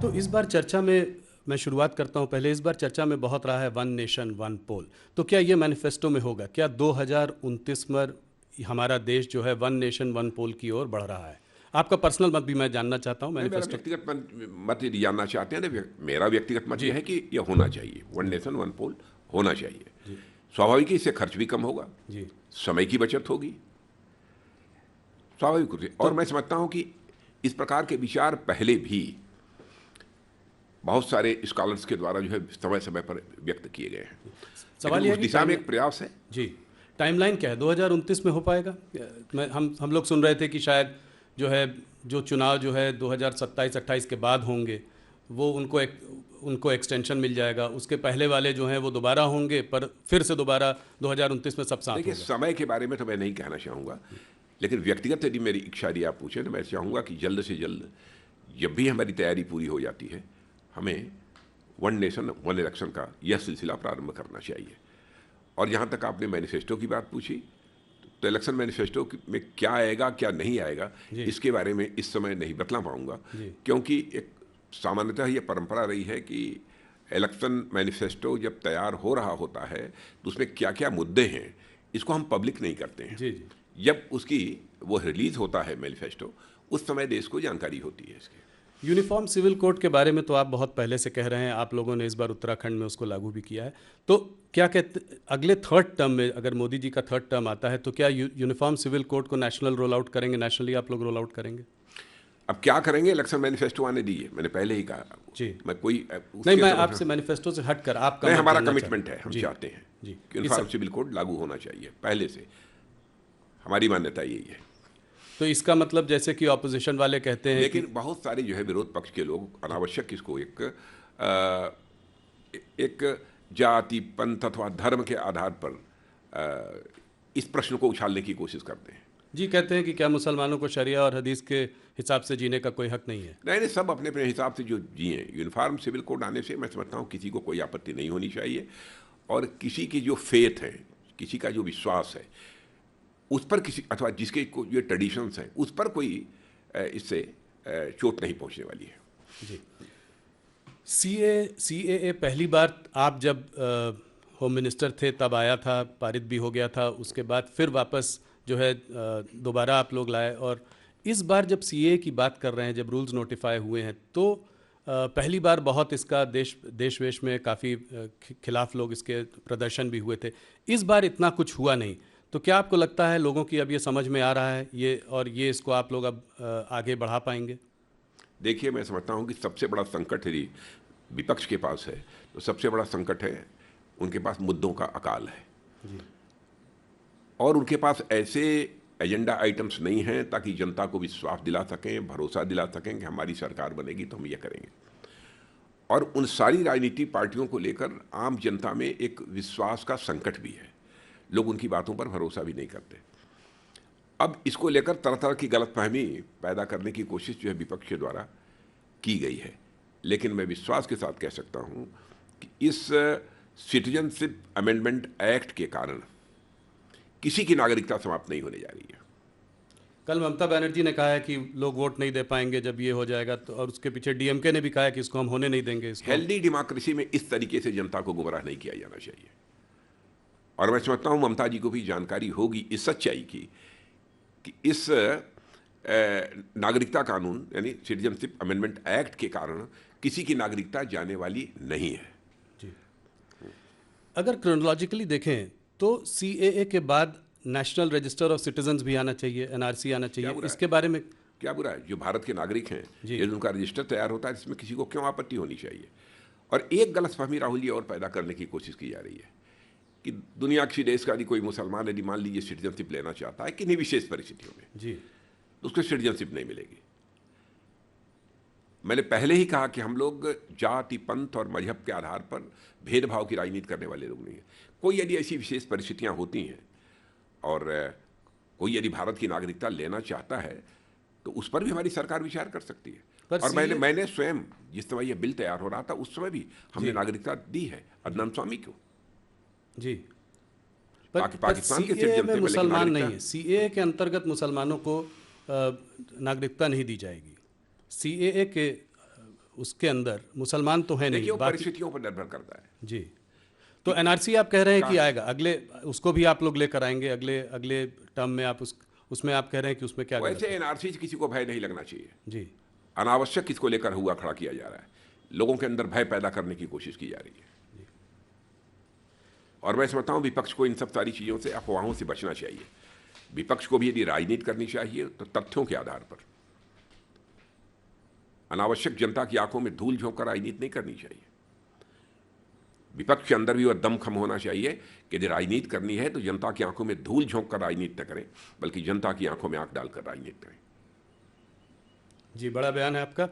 तो इस बार चर्चा में मैं शुरुआत करता हूं, पहले इस बार चर्चा में बहुत रहा है वन नेशन वन पोल। तो क्या ये मैनिफेस्टो में होगा? क्या 2029 में हमारा देश जो है वन नेशन वन पोल की ओर बढ़ रहा है? आपका पर्सनल मत भी मैं जानना चाहता हूं नहीं, मेरा मैनिफेस्टो। व्यक्तिगत मत यदि जानना चाहते हैं तो मेरा व्यक्तिगत मत जी यह है कि यह होना चाहिए, वन जी नेशन वन पोल होना चाहिए। जी स्वाभाविक है, इससे खर्च भी कम होगा, जी। समय की बचत होगी, स्वाभाविक रूप से। तो और मैं समझता हूं कि इस प्रकार के विचार पहले भी बहुत सारे स्कॉलर्स के द्वारा जो है समय समय पर व्यक्त किए गए हैं, लेकिन सवाल यह उस है कि दिशा में एक प्रयास है। जी, टाइमलाइन क्या है? 2029 में हो पाएगा? हम लोग सुन रहे थे कि शायद जो है, जो चुनाव जो है 2027-28 के बाद होंगे, वो उनको एक्सटेंशन मिल जाएगा। उसके पहले वाले जो हैं वो दोबारा होंगे, पर फिर से दोबारा 2029 में सब साथ देखिए, होगा। समय के बारे में तो मैं नहीं कहना चाहूँगा, लेकिन व्यक्तिगत यदि मेरी इच्छा यदि आप पूछें तो मैं चाहूँगा कि जल्द से जल्द, जब भी हमारी तैयारी पूरी हो जाती है, हमें वन नेशन वन इलेक्शन का यह सिलसिला प्रारंभ करना चाहिए। और जहाँ तक आपने मैनिफेस्टो की बात पूछी, तो इलेक्शन मैनिफेस्टो में क्या आएगा क्या नहीं आएगा, जी इसके बारे में इस समय नहीं बतला पाऊँगा, जी क्योंकि एक सामान्यतः ये परंपरा रही है कि इलेक्शन मैनिफेस्टो जब तैयार हो रहा होता है तो उसमें क्या क्या मुद्दे हैं, इसको हम पब्लिक नहीं करते हैं। जी जी। जब उसकी वो रिलीज होता है मैनिफेस्टो, उस समय देश को जानकारी होती है इसकी। यूनिफॉर्म सिविल कोड के बारे में तो आप बहुत पहले से कह रहे हैं, आप लोगों ने इस बार उत्तराखंड में उसको लागू भी किया है। तो क्या कहते, अगले थर्ड टर्म में अगर मोदी जी का थर्ड टर्म आता है तो क्या यूनिफॉर्म सिविल कोड को नेशनल रोल आउट करेंगे? नेशनली आप लोग रोल आउट करेंगे? अब क्या करेंगे, इलेक्शन मैनिफेस्टो आने दीजिए, मैंने पहले ही कहा। जी। मैं कोई नहीं, उसके मैं तरफ आपसे मैनिफेस्टो से हटकर आपका नहीं, मत हमारा जानना कमिटमेंट चाहता है, हम जी चाहते हैं जी। कि इस यूनिफॉर्म सिविल कोड लागू होना चाहिए, पहले से हमारी मान्यता यही है। तो इसका मतलब जैसे कि ऑपोजिशन वाले कहते हैं कि लेकिन बहुत सारे जो है विरोध पक्ष के लोग अनावश्यक इसको अ, एक जाति पंथ अथवा धर्म के आधार पर इस प्रश्न को उछालने की कोशिश करते हैं। जी, कहते हैं कि क्या मुसलमानों को शरिया और हदीस के हिसाब से जीने का कोई हक नहीं है? नहीं नहीं, सब अपने अपने हिसाब से जो जिए। यूनिफॉर्म सिविल कोड आने से मैं समझता हूँ किसी को कोई आपत्ति नहीं होनी चाहिए, और किसी की जो फेथ है, किसी का जो विश्वास है, उस पर किसी अथवा जिसके को जो ट्रेडिशंस हैं उस पर कोई इससे चोट नहीं पहुँचने वाली है। जी। सीएए पहली बार आप जब होम मिनिस्टर थे तब आया था, पारित भी हो गया था, उसके बाद फिर वापस जो है दोबारा आप लोग लाए। और इस बार जब सीएए की बात कर रहे हैं, जब रूल्स नोटिफाई हुए हैं, तो पहली बार बहुत इसका देश वेश में काफ़ी खिलाफ लोग इसके प्रदर्शन भी हुए थे। इस बार इतना कुछ हुआ नहीं। तो क्या आपको लगता है लोगों की अब ये समझ में आ रहा है ये, और ये इसको आप लोग अब आगे बढ़ा पाएंगे? देखिए, मैं समझता हूँ कि सबसे बड़ा संकट यदि विपक्ष के पास है तो सबसे बड़ा संकट है उनके पास मुद्दों का अकाल है, जी और उनके पास ऐसे एजेंडा आइटम्स नहीं हैं ताकि जनता को विश्वास दिला सकें, भरोसा दिला सकें कि हमारी सरकार बनेगी तो हम ये करेंगे। और उन सारी राजनीतिक पार्टियों को लेकर आम जनता में एक विश्वास का संकट भी है, लोग उनकी बातों पर भरोसा भी नहीं करते। अब इसको लेकर तरह तरह की गलतफहमी पैदा करने की कोशिश जो है विपक्ष के द्वारा की गई है, लेकिन मैं विश्वास के साथ कह सकता हूं कि इस सिटीजनशिप अमेंडमेंट एक्ट के कारण किसी की नागरिकता समाप्त नहीं होने जा रही है। कल ममता बनर्जी ने कहा है कि लोग वोट नहीं दे पाएंगे जब ये हो जाएगा, तो और उसके पीछे डीएमके ने भी कहा है कि इसको हम होने नहीं देंगे, इसको। हेल्दी डेमोक्रेसी में इस तरीके से जनता को गुमराह नहीं किया जाना चाहिए, और मैं समझता हूं ममता जी को भी जानकारी होगी इस सच्चाई की कि इस नागरिकता कानून यानी सिटीजनशिप अमेंडमेंट एक्ट के कारण किसी की नागरिकता जाने वाली नहीं है। जी। अगर क्रोनोलॉजिकली देखें तो सीएए के बाद नेशनल रजिस्टर ऑफ सिटीजन्स भी आना चाहिए, एनआरसी आना चाहिए, इसके बारे में क्या बुरा है? जो भारत के नागरिक हैं, जी यदि उनका रजिस्टर तैयार होता है, इसमें किसी को क्यों आपत्ति होनी चाहिए? और एक गलतफहमी राहुल जी और पैदा करने की कोशिश की जा रही है कि दुनिया किसी देश का यदि कोई मुसलमान यदि मान लीजिए सिटीजनशिप लेना चाहता है किन्हीं विशेष परिस्थितियों में, जी तो उसको सिटीजनशिप नहीं मिलेगी। मैंने पहले ही कहा कि हम लोग जाति पंथ और मजहब के आधार पर भेदभाव की राजनीति करने वाले लोग नहीं हैं। कोई यदि ऐसी विशेष परिस्थितियां होती हैं और कोई यदि भारत की नागरिकता लेना चाहता है तो उस पर भी हमारी सरकार विचार कर सकती है। और मैंने स्वयं जिस समय यह बिल तैयार हो रहा था उस समय भी हमने नागरिकता दी है अदनान स्वामी को। जी, पाकिस्तान के सीएए में सिटीजन थे, मुसलमान नहीं है, सीएए के अंतर्गत मुसलमानों को नागरिकता नहीं दी जाएगी। सीएए के उसके अंदर मुसलमान तो है देखिए नहीं, वो बाकी परिस्थितियों पर निर्भर करता है। जी। तो एनआरसी आप कह रहे हैं कि कहाँ आएगा अगले, उसको भी आप लोग लेकर आएंगे अगले अगले टर्म में, आप उसमें आप कह रहे हैं कि उसमें क्या गलत वैसे है? एनआरसी से किसी को भय नहीं लगना चाहिए। जी। अनावश्यक इसको लेकर हुआ खड़ा किया जा रहा है, लोगों के अंदर भय पैदा करने की कोशिश की जा रही है। और मैं समझता हूँ विपक्ष को इन सब सारी चीज़ों से, अफवाहों से बचना चाहिए। विपक्ष को भी यदि राजनीति करनी चाहिए तो तथ्यों के आधार पर, अनावश्यक जनता की आंखों में धूल झोंक कर राजनीति नहीं करनी चाहिए। विपक्ष के अंदर भी वह दमखम होना चाहिए कि यदि राजनीति करनी है तो जनता की आंखों में धूल झोंक कर राजनीति न करें, बल्कि जनता की आंखों में आंख डालकर राजनीति करें। जी, बड़ा बयान है आपका।